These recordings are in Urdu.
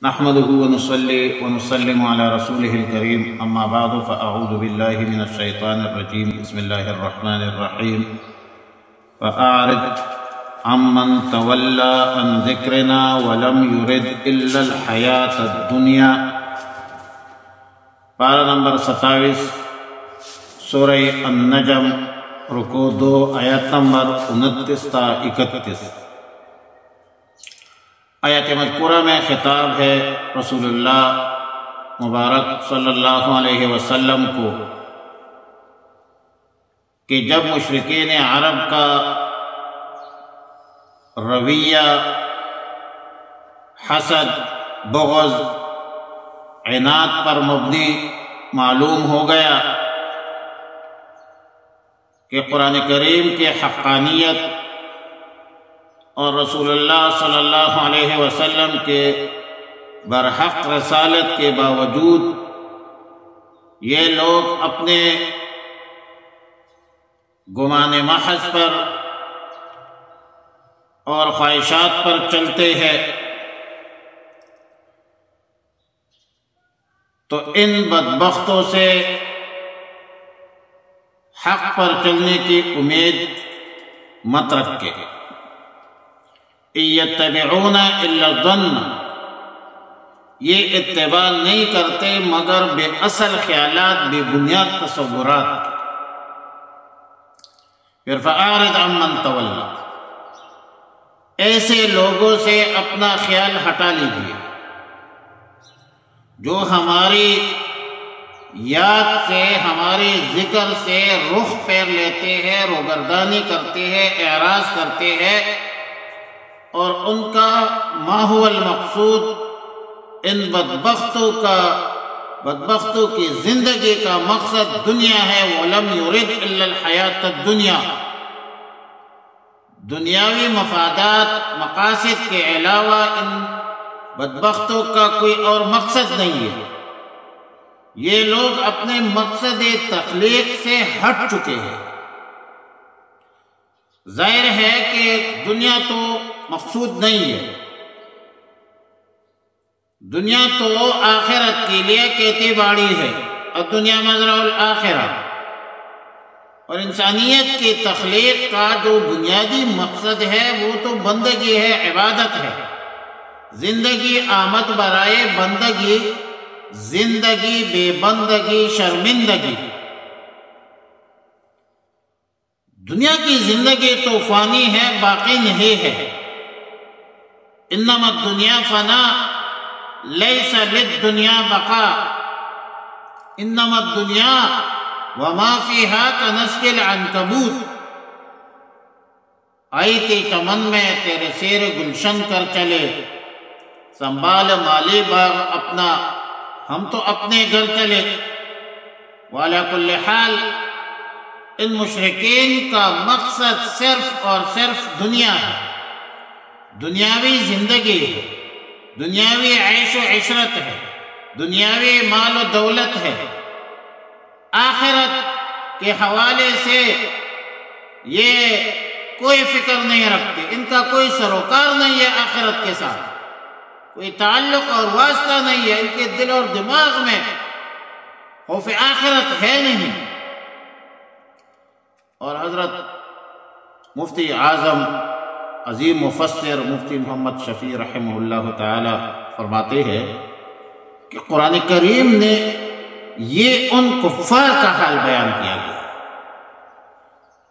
نحمده ونصلي ونسلم على رسوله الكريم اما بعد فاعوذ بالله من الشيطان الرجيم بسم الله الرحمن الرحيم فأعرض عمن تولى عن ذكرنا ولم يرد الا الحياة الدنيا۔ پارہ نمبر 27 سورہ النجم، رکوع 2 آیت نمبر 29 تا 31۔ آیت مذکورہ میں خطاب ہے رسول اللہ مبارک صلی اللہ علیہ وسلم کو کہ جب مشرکین عرب کا رویہ حسد، بغض، عناد پر مبنی معلوم ہو گیا کہ قرآن کریم کے حقانیت اور رسول اللہ صلی اللہ علیہ وسلم کے برحق رسالت کے باوجود یہ لوگ اپنے گمان محض پر اور خواہشات پر چلتے ہیں، تو ان بدبختوں سے حق پر چلنے کی امید مت رکھے۔ یتبعون الا الظن، یہ اتباع نہیں کرتے مگر بے اصل خیالات، بے بنیاد تصورات۔ پھر فأعرض عمن تولی، ایسے لوگوں سے اپنا خیال ہٹا لیجیے جو ہماری یاد سے، ہمارے ذکر سے رخ پھیر لیتے ہیں، روگردانی کرتے ہیں، اعراض کرتے ہیں، اور ان کا ما هو المقصود ان بدبختوں کی زندگی کا مقصد دنیا ہے۔ وَلَمْ يُرِدْ إِلَّا الْحَيَاةَ الدُّنْيَا، دنیاوی مفادات، مقاصد کے علاوہ ان بدبختوں کا کوئی اور مقصد نہیں ہے۔ یہ لوگ اپنے مقصد تخلیق سے ہٹ چکے ہیں۔ ظاہر ہے کہ دنیا تو مقصود نہیں ہے، دنیا تو آخرت کے لیے کھیتی باڑی ہے، اور دنیا مزرعہ الآخرہ، اور انسانیت کی تخلیق کا جو بنیادی مقصد ہے وہ تو بندگی ہے، عبادت ہے۔ زندگی آمد برائے بندگی، زندگی بے بندگی شرمندگی۔ دنیا کی زندگی تو فانی ہے، باقی نہیں ہے۔ انما الدنیا فنا لیس للدنیا بقا، انما الدنیا وما فیہا کنسک العنکبوت۔ آئی تھی چمن میں تیرے سیر گلشن کر چلے، سنبھال مالی باغ اپنا، ہم تو اپنے گھر چلے۔ وعلی کل حال ان مشرکین کا مقصد صرف اور صرف دنیا ہے، دنیاوی زندگی ہے، دنیاوی عیش و عشرت ہے، دنیاوی مال و دولت ہے۔ آخرت کے حوالے سے یہ کوئی فکر نہیں رکھتے، ان کا کوئی سروکار نہیں ہے آخرت کے ساتھ، کوئی تعلق اور واسطہ نہیں ہے، ان کے دل اور دماغ میں خوف آخرت ہے نہیں۔ اور حضرت مفتی اعظم عظیم مفسر مفتی محمد شفیع رحمہ اللہ تعالی فرماتے ہیں کہ قرآن کریم نے یہ ان کفار کا حال بیان کیا گیا،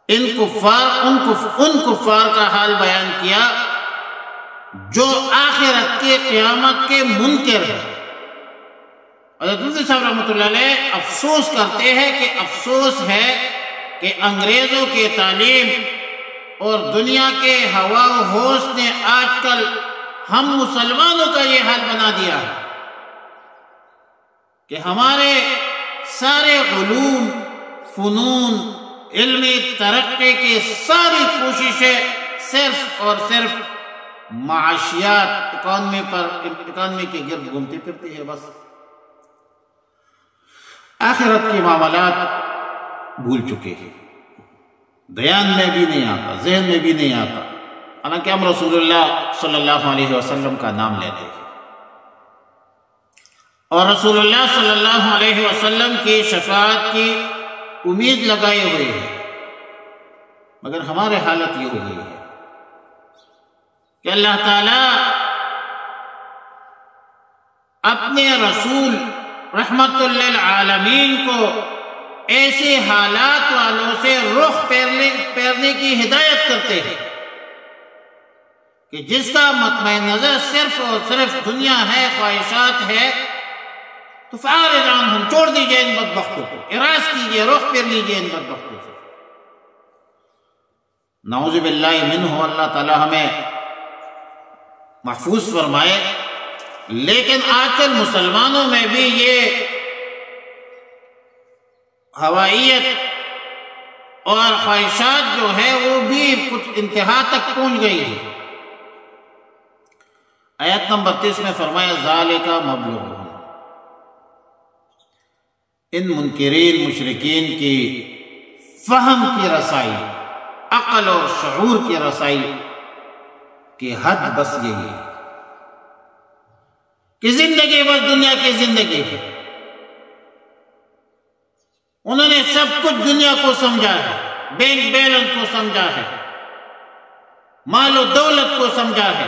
ان کفار کا حال بیان کیا جو آخرت کے قیامت کے منکر ہیں۔ حضرت مفتی صاحب رحمۃ اللہ علیہ افسوس کرتے ہیں کہ افسوس ہے کہ انگریزوں کی تعلیم اور دنیا کے ہوا و ہوش نے آج کل ہم مسلمانوں کا یہ حال بنا دیا ہے کہ ہمارے سارے علوم، فنون، علمی ترقی کی ساری کوششیں صرف اور صرف معاشیات، اکانومی کے گرد گھومتی پھرتی ہے۔ بس آخرت کے معاملات بھول چکے ہیں، دیان میں بھی نہیں آتا، ذہن میں بھی نہیں آتا۔ حالانکہ ہم رسول اللہ صلی اللہ علیہ وسلم کا نام لیتے ہیں، اور رسول اللہ صلی اللہ علیہ وسلم کی شفاعت کی امید لگائے ہوئے ہیں، مگر ہمارے حالت یہ ہو گئی ہے کہ اللہ تعالیٰ اپنے رسول رحمت للعالمین کو ایسے حالات والوں سے رخ پھیرنے کی ہدایت کرتے ہیں کہ جس کا مطمع نظر صرف اور صرف دنیا ہے، خواہشات ہے، تو فاعرض عنہم، چھوڑ دیجئے ان بدبختوں کو، اراض کیجئے، رخ پھیر لیجئے ان بدبختوں سے۔ نعوذ باللہ منہ، اللہ تعالی ہمیں محفوظ فرمائے۔ لیکن آج کل مسلمانوں میں بھی یہ ہوائیت اور خواہشات جو ہے وہ بھی کچھ انتہا تک پہنچ گئی ہے۔ آیت نمبر 30 میں فرمایا ذالک مبلغ، ان منکرین مشرکین کی فہم کی رسائی، عقل اور شعور کی رسائی کی حد بس یہی ہے کہ زندگی بس دنیا کی زندگی ہے۔ انہوں نے سب کچھ دنیا کو سمجھا ہے، بینک بیلنس کو سمجھا ہے، مال و دولت کو سمجھا ہے۔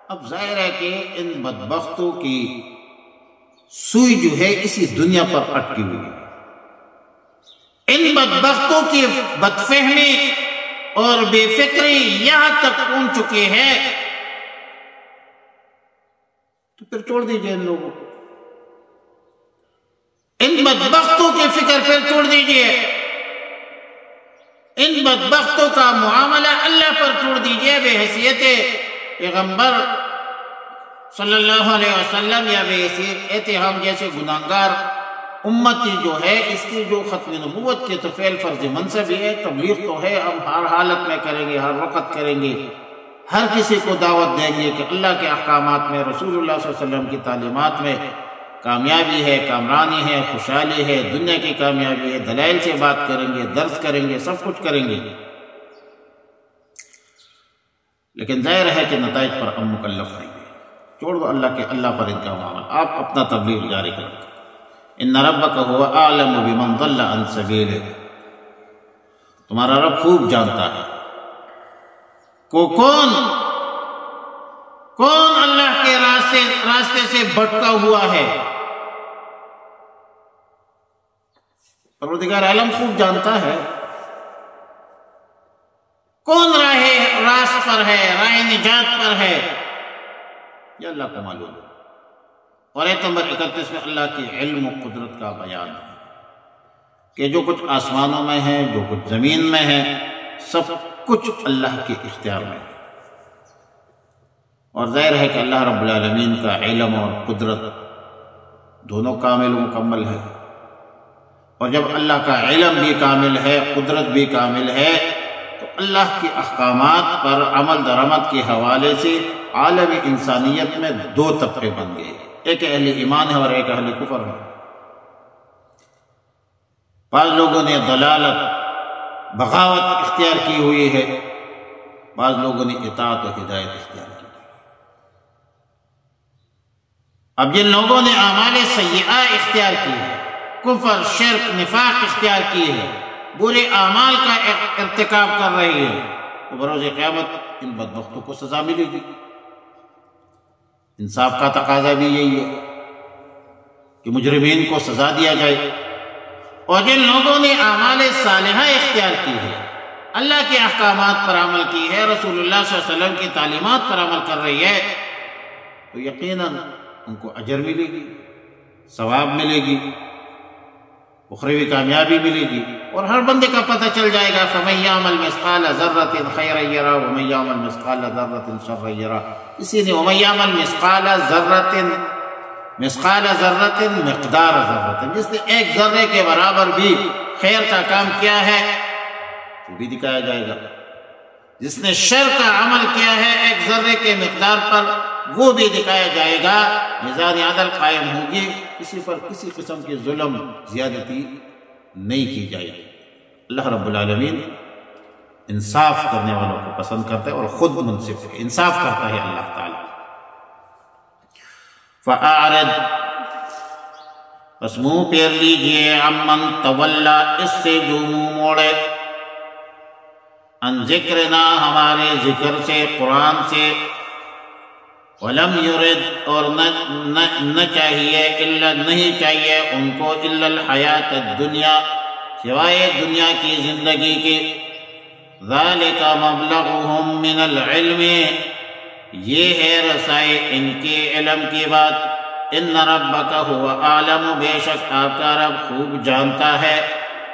اب ظاہر ہے کہ ان بدبختوں کی سوئی جو ہے اسی دنیا پر اٹکی ہوئی ہے۔ ان بدبختوں کی بدفہمی اور بے فکری یہاں تک پہنچ چکی ہے، تو پھر چھوڑ دیجئے ان لوگوں کو، ان بدبختوں کی فکر پھر چھوڑ دیجئے، ان بدبختوں کا معاملہ اللہ پر چھوڑ دیجئے۔ بے حیثیت پیغمبر صلی اللہ علیہ وسلم یا بے حیثیت ہم جیسے گناہگار امتی جو ہے، اس کی جو ختم نبوت کے تو فعل فرض منصب ہی ہے، تبلیغ تو ہے، ہم ہر حالت میں کریں گے، ہر وقت کریں گے، ہر کسی کو دعوت دیں گے کہ اللہ کے احکامات میں، رسول اللہ صلی اللہ علیہ وسلم کی تعلیمات میں کامیابی ہے، کامرانی ہے، خوشحالی ہے، دنیا کی کامیابی ہے، دلائل سے بات کریں گے، درس کریں گے، سب کچھ کریں گے۔ لیکن ظاہر ہے کہ نتائج پر ہم مکلف رہیں گے۔ چھوڑ دو اللہ پر ان کا معاملہ، آپ اپنا تبلیغ جاری کریں۔ ان ربک هو اعلم بمن ضل عن سبیلہ، تمہارا رب خوب جانتا ہے کون اللہ کے راستے سے بھٹکا ہوا ہے۔ پروردگار عالم خوب جانتا ہے کون راست پر ہے، راہ نجات پر ہے، یہ اللہ کو معلوم ہے۔ اور آیت نمبر 31 میں اللہ کی علم و قدرت کا بیان ہے کہ جو کچھ آسمانوں میں ہے، جو کچھ زمین میں ہے، سب کچھ اللہ کے اختیار میں ہے۔ اور ظاہر ہے کہ اللہ رب العالمین کا علم اور قدرت دونوں کامل و مکمل ہے۔ اور جب اللہ کا علم بھی کامل ہے، قدرت بھی کامل ہے، تو اللہ کے احکامات پر عمل درآمد کے حوالے سے عالم انسانیت میں دو طبقے بن گئے، ایک اہل ایمان ہے اور ایک اہل کفر ہے۔ بعض لوگوں نے ضلالت، بغاوت اختیار کی ہوئی ہے، بعض لوگوں نے اطاعت و ہدایت اختیار کی۔ اب جن لوگوں نے اعمال سیئہ اختیار کی ہے، کفر، شرک، نفاق اختیار کی ہے، برے اعمال کا ارتکاب کر رہے ہیں، تو بروز قیامت ان بدبختوں کو سزا ملے گی۔ انصاف کا تقاضا بھی یہی ہے کہ مجرمین کو سزا دیا جائے۔ اور جن لوگوں نے اعمال صالحہ اختیار کی ہے، اللہ کے احکامات پر عمل کی ہے، رسول اللہ صلی اللہ علیہ وسلم کی تعلیمات پر عمل کر رہی ہے، تو یقیناً ان کو اجر ملے گی، ثواب ملے گی، اخروی کامیابی ملے گی۔ اور ہر بندے کا پتہ چل جائے گا فَمَن يَعْمَلْ مِثْقَالَ ذَرَّةٍ خَيْرًا يَرَهُ وَمَن يَعْمَلْ مِثْقَالَ ذَرَّةٍ شَرًّا يَرَهُ۔ اسی نے وَمَن يَعْمَلْ مِثْقَالَ ذَرَّةٍ مقدار ذرۃ، جس نے ایک ذرے کے برابر بھی خیر کا کام کیا ہے وہ بھی دکھایا جائے گا، جس نے شر کا عمل کیا ہے ایک ذرے کے مقدار پر وہ بھی دکھایا جائے گا۔ میزان عدل قائم ہوگی، کسی پر کسی قسم کی ظلم زیادتی نہیں کی جائے گی۔ اللہ رب العالمین انصاف کرنے والوں کو پسند کرتا ہے اور خود منصف ہے، انصاف کرتا ہے اللہ تعالی۔ فَأَعْرِضْ بس منہ پھیر لیجئے عمن تولا، اس سے جو منہ موڑے، ان ذکرنا، ہمارے ذکر سے، قرآن سے، ولم یرد، اور نہ چاہیے، الا نہیں چاہیے ان کو، الا الحیات الدنیا، سوائے دنیا کی زندگی کے، ذالک مبلغہم من العلم، یہ ہے رسائی ان کے علم کی بات، ان ربک هو اعلم، بے شک آپ کا رب خوب جانتا ہے،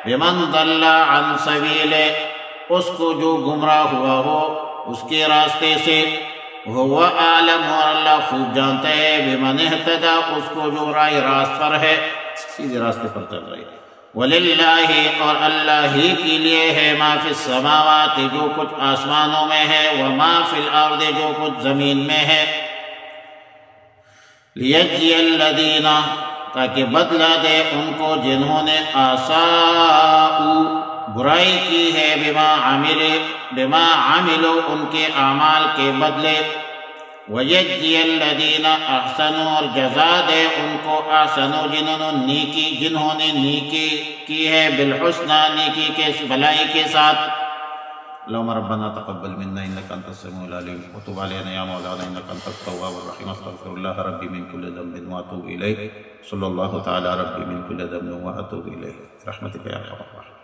بمن ضل عن سبیلہ، اس کو جو گمراہ ہوا ہو اس کے راستے سے، هو اعلم، اور اللہ خوب جانتا ہے، بمن اہتدی، اس کو جو راہ راست پر ہے، سیدھے راستے پر چل رہی ہے، وللہ، اور اللہ ہی کے لیے ہے، ما فی السماوات، جو کچھ آسمانوں میں ہے، وما فی الارض، جو کچھ زمین میں ہے، لیجزی الذین، تاکہ بدلہ دے ان کو جنہوں نے اساءوا، برائی کی ہے، بما عملوا، ان کے اعمال کے بدلے، ویجزی الذین احسنوا، اور جزا دے ان کو احسنوا، جنہوں نے نیکی کی ہے، بالحسنى، نیکی کے بھلائی کے ساتھ۔ اللهم ربنا تقبل منا انك انت السميع العليم وتب علينا يا مولانا انك انت التواب الرحيم، استغفر الله ربي من كل ذنب واتوب اليه، صلى الله تعالى ربي من كل ذنب واتوب اليه، برحمتك يا ارحم الراحمين۔